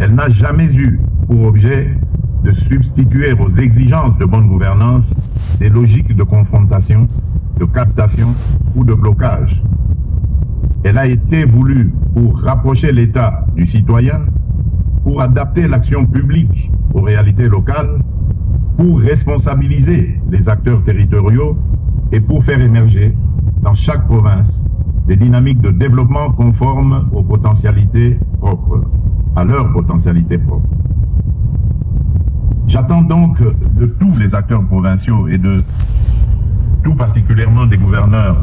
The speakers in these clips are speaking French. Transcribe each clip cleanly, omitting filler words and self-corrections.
Elle n'a jamais eu pour objet de substituer aux exigences de bonne gouvernance des logiques de confrontation, de captation ou de blocage. Elle a été voulue pour rapprocher l'État du citoyen, pour adapter l'action publique aux réalités locales, pour responsabiliser les acteurs territoriaux et pour faire émerger dans chaque province des dynamiques de développement conformes aux potentialités propres, à leurs potentialités propres. J'attends donc de tous les acteurs provinciaux et de tout particulièrement des gouverneurs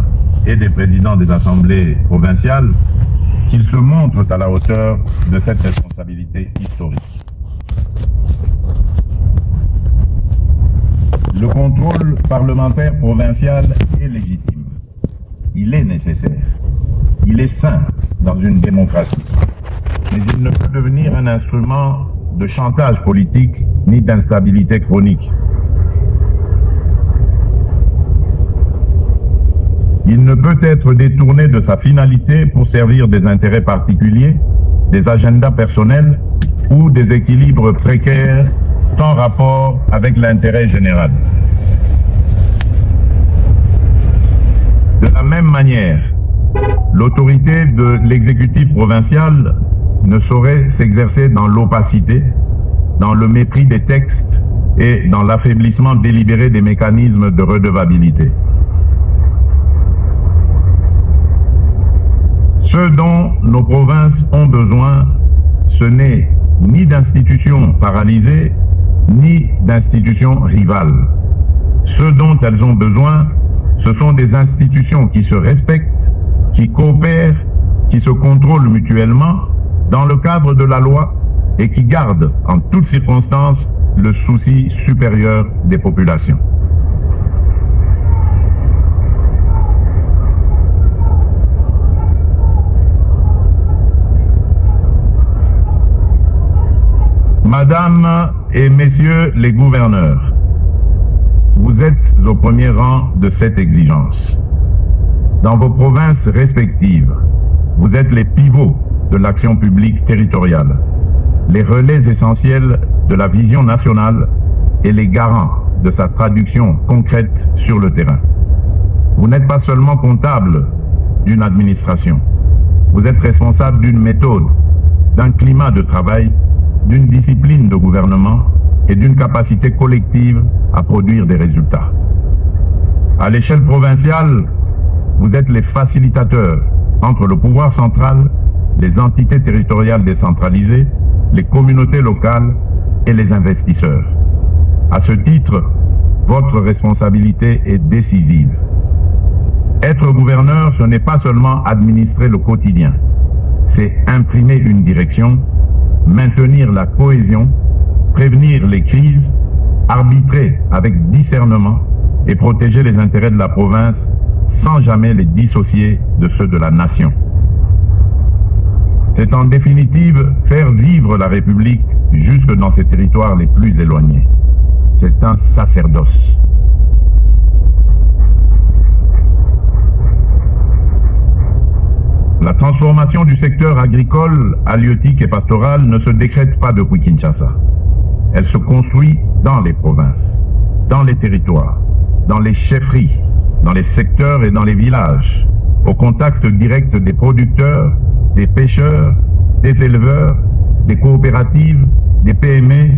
et des présidents des assemblées provinciales qu'ils se montrent à la hauteur de cette responsabilité historique. Le contrôle parlementaire provincial est légitime. Il est nécessaire. Il est sain dans une démocratie. Mais il ne peut devenir un instrument de chantage politique ni d'instabilité chronique. Il ne peut être détourné de sa finalité pour servir des intérêts particuliers, des agendas personnels ou des équilibres précaires sans rapport avec l'intérêt général. De la même manière, l'autorité de l'exécutif provincial ne saurait s'exercer dans l'opacité, dans le mépris des textes et dans l'affaiblissement délibéré des mécanismes de redevabilité. Ce dont nos provinces ont besoin, ce n'est ni d'institutions paralysées, ni d'institutions rivales. Ce dont elles ont besoin, ce sont des institutions qui se respectent, qui coopèrent, qui se contrôlent mutuellement dans le cadre de la loi et qui gardent en toutes circonstances le souci supérieur des populations. Madame et Messieurs les gouverneurs, vous êtes au premier rang de cette exigence. Dans vos provinces respectives, vous êtes les pivots de l'action publique territoriale, les relais essentiels de la vision nationale et les garants de sa traduction concrète sur le terrain. Vous n'êtes pas seulement comptable d'une administration, vous êtes responsable d'une méthode, d'un climat de travail, d'une discipline de gouvernement et d'une capacité collective à produire des résultats. À l'échelle provinciale, vous êtes les facilitateurs entre le pouvoir central, les entités territoriales décentralisées, les communautés locales et les investisseurs. À ce titre, votre responsabilité est décisive. Être gouverneur, ce n'est pas seulement administrer le quotidien, c'est imprimer une direction, maintenir la cohésion, prévenir les crises, arbitrer avec discernement et protéger les intérêts de la province sans jamais les dissocier de ceux de la nation. C'est en définitive faire vivre la République jusque dans ses territoires les plus éloignés. C'est un sacerdoce. La transformation du secteur agricole, halieutique et pastoral ne se décrète pas depuis Kinshasa. Elle se construit dans les provinces, dans les territoires, dans les chefferies, dans les secteurs et dans les villages, au contact direct des producteurs, des pêcheurs, des éleveurs, des coopératives, des PME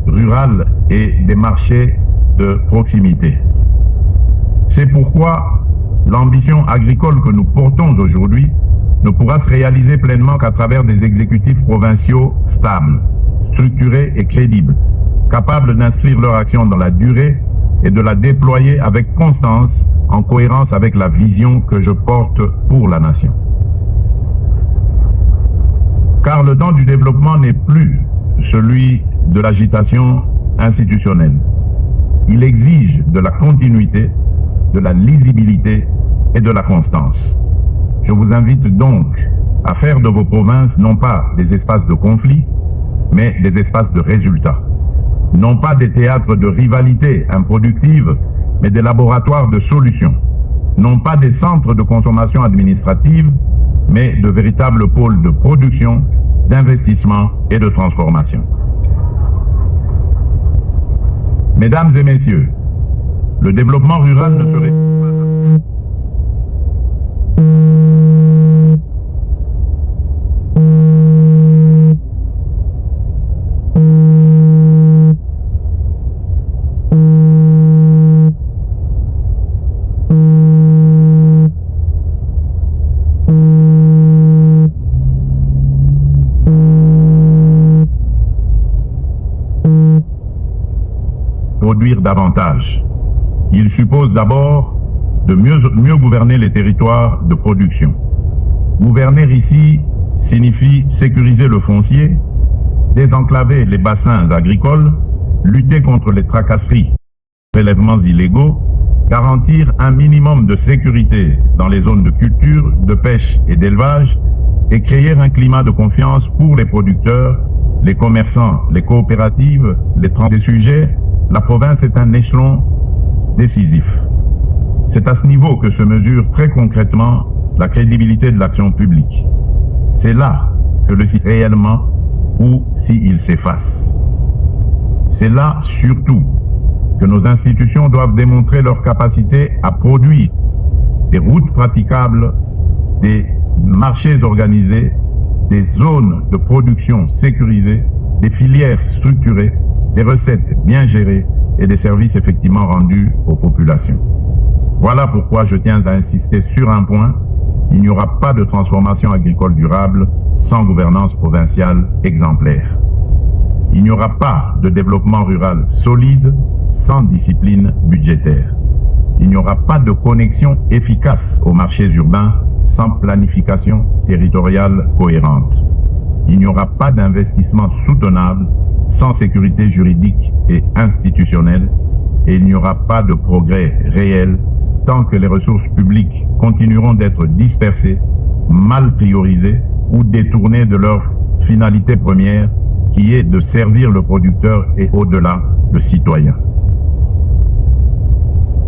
rurales et des marchés de proximité. C'est pourquoi l'ambition agricole que nous portons aujourd'hui ne pourra se réaliser pleinement qu'à travers des exécutifs provinciaux stables, structurés et crédibles, capables d'inscrire leur action dans la durée et de la déployer avec constance en cohérence avec la vision que je porte pour la nation. Car le temps du développement n'est plus celui de l'agitation institutionnelle. Il exige de la continuité, de la lisibilité et de la constance. Je vous invite donc à faire de vos provinces non pas des espaces de conflit, mais des espaces de résultats. Non pas des théâtres de rivalité improductive, mais des laboratoires de solutions. Non pas des centres de consommation administrative, mais de véritables pôles de production, d'investissement et de transformation. Mesdames et messieurs, le développement rural ne serait produire davantage. Il suppose d'abord de mieux gouverner les territoires de production. Gouverner ici signifie sécuriser le foncier, désenclaver les bassins agricoles, lutter contre les tracasseries, prélèvements illégaux, garantir un minimum de sécurité dans les zones de culture, de pêche et d'élevage et créer un climat de confiance pour les producteurs, les commerçants, les coopératives, les sujets. La province est un échelon décisif. C'est à ce niveau que se mesure très concrètement la crédibilité de l'action publique. C'est là que le site réellement ou s'il s'efface. C'est là surtout que nos institutions doivent démontrer leur capacité à produire des routes praticables, des marchés organisés, des zones de production sécurisées, des filières structurées, des recettes bien gérées et des services effectivement rendus aux populations. Voilà pourquoi je tiens à insister sur un point: il n'y aura pas de transformation agricole durable sans gouvernance provinciale exemplaire. Il n'y aura pas de développement rural solide sans discipline budgétaire. Il n'y aura pas de connexion efficace aux marchés urbains sans planification territoriale cohérente. Il n'y aura pas d'investissement soutenable sans sécurité juridique et institutionnelle, et il n'y aura pas de progrès réel tant que les ressources publiques continueront d'être dispersées, mal priorisées ou détournées de leur finalité première, qui est de servir le producteur et au-delà le citoyen.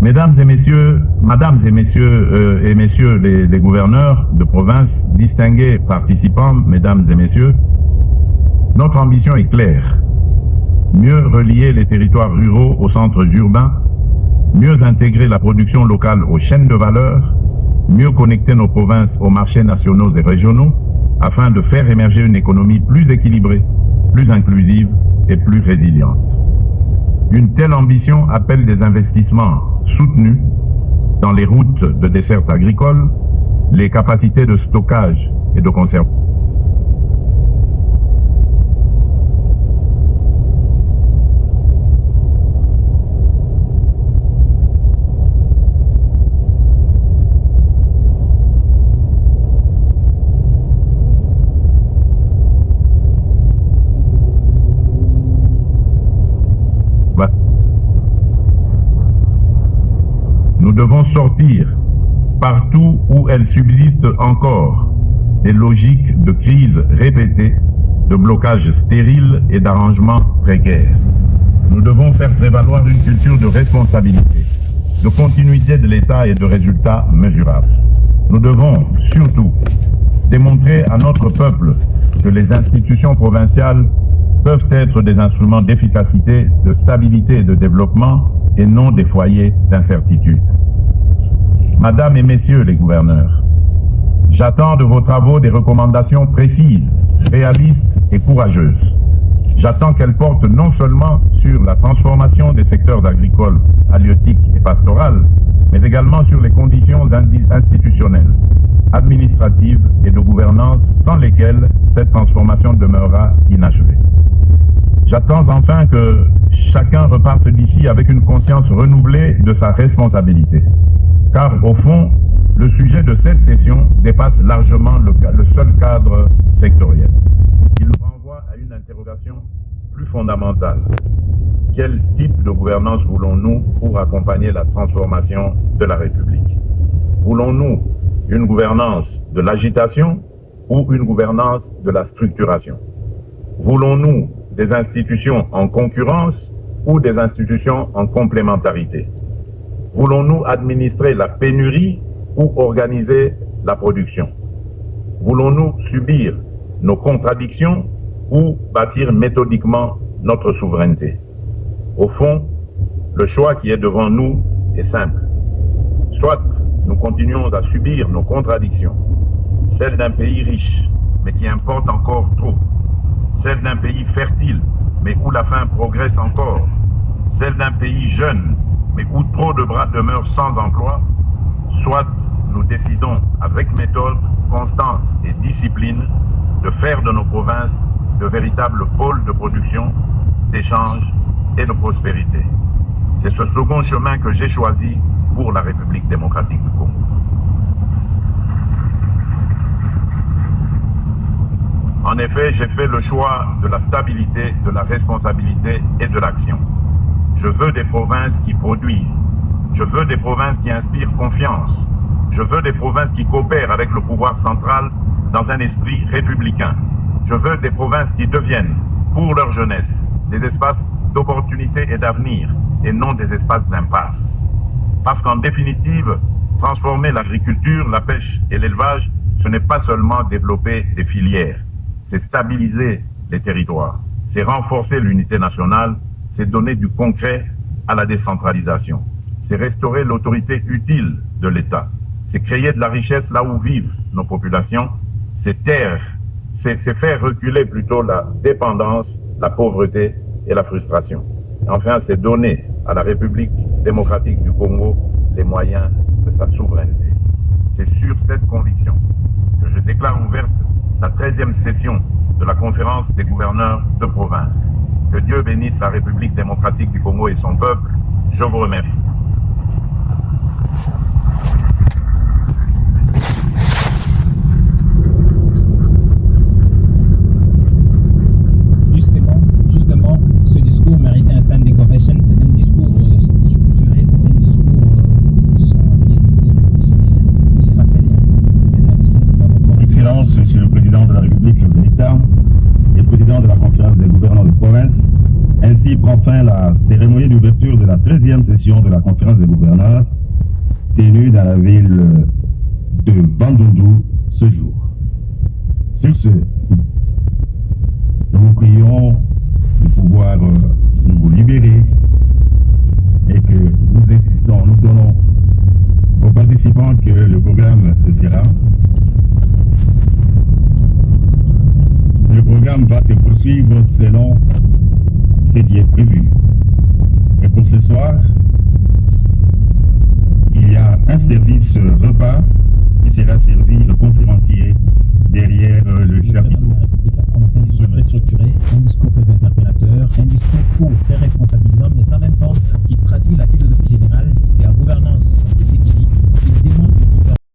Mesdames et messieurs, les gouverneurs de province, distingués participants, mesdames et messieurs, notre ambition est claire: mieux relier les territoires ruraux aux centres urbains, mieux intégrer la production locale aux chaînes de valeur, mieux connecter nos provinces aux marchés nationaux et régionaux, afin de faire émerger une économie plus équilibrée, plus inclusive et plus résiliente. Une telle ambition appelle des investissements soutenus dans les routes de desserte agricole, les capacités de stockage et de conservation. Nous devons sortir, partout où elles subsistent encore, des logiques de crise répétées, de blocages stériles et d'arrangements précaires. Nous devons faire prévaloir une culture de responsabilité, de continuité de l'État et de résultats mesurables. Nous devons surtout démontrer à notre peuple que les institutions provinciales peuvent être des instruments d'efficacité, de stabilité et de développement, et non des foyers d'incertitude. Madame et Messieurs les gouverneurs, j'attends de vos travaux des recommandations précises, réalistes et courageuses. J'attends qu'elles portent non seulement sur la transformation des secteurs agricoles, halieutiques et pastorales, mais également sur les conditions institutionnelles, administratives et de gouvernance sans lesquelles cette transformation demeurera inachevée. J'attends enfin que chacun reparte d'ici avec une conscience renouvelée de sa responsabilité. Car au fond, le sujet de cette session dépasse largement le seul cadre sectoriel. Il nous renvoie à une interrogation plus fondamentale. Quel type de gouvernance voulons-nous pour accompagner la transformation de la République? Voulons-nous une gouvernance de l'agitation ou une gouvernance de la structuration? Voulons-nous des institutions en concurrence ou des institutions en complémentarité? Voulons-nous administrer la pénurie ou organiser la production? Voulons-nous subir nos contradictions ou bâtir méthodiquement notre souveraineté. Au fond, le choix qui est devant nous est simple. Soit nous continuons à subir nos contradictions, celles d'un pays riche, mais qui importe encore trop, celle d'un pays fertile, mais où la faim progresse encore, celle d'un pays jeune, mais où trop de bras demeurent sans emploi, soit nous décidons avec méthode, constance et discipline de faire de nos provinces de véritables pôles de production, d'échange et de prospérité. C'est ce second chemin que j'ai choisi pour la République démocratique du Congo. En effet, j'ai fait le choix de la stabilité, de la responsabilité et de l'action. Je veux des provinces qui produisent. Je veux des provinces qui inspirent confiance. Je veux des provinces qui coopèrent avec le pouvoir central dans un esprit républicain. Je veux des provinces qui deviennent, pour leur jeunesse, des espaces d'opportunité et d'avenir, et non des espaces d'impasse. Parce qu'en définitive, transformer l'agriculture, la pêche et l'élevage, ce n'est pas seulement développer des filières, c'est stabiliser les territoires, c'est renforcer l'unité nationale, c'est donner du concret à la décentralisation, c'est restaurer l'autorité utile de l'État, c'est créer de la richesse là où vivent nos populations, c'est taire, c'est faire reculer plutôt la dépendance, la pauvreté et la frustration. Enfin, c'est donner à la République démocratique du Congo les moyens de sa souveraineté. C'est sur cette conviction que je déclare ouverte la 13e session de la conférence des gouverneurs de province. Que Dieu bénisse la République démocratique du Congo et son peuple. Je vous remercie. Justement, ce discours mérite un standing ovation. C'est un discours structuré, c'est un discours qui en réalité révolutionnaire. Il rappelle les responsabilités des indigènes. Excellence, Monsieur le Président de la République, chef de l'État et Président de la Conférence des gouverneurs de province, ainsi prend fin la cérémonie d'ouverture de la 13e session de la Conférence des gouverneurs, tenue dans la ville de Bandundu ce jour. Sur ce, nous vous prions de pouvoir nous libérer et que nous insistons, nous donnons aux participants que le programme se fera. Le programme va se poursuivre selon ce qui est prévu. Et pour ce soir, il y a un service repas qui sera servi au conférencier derrière le chapiteau.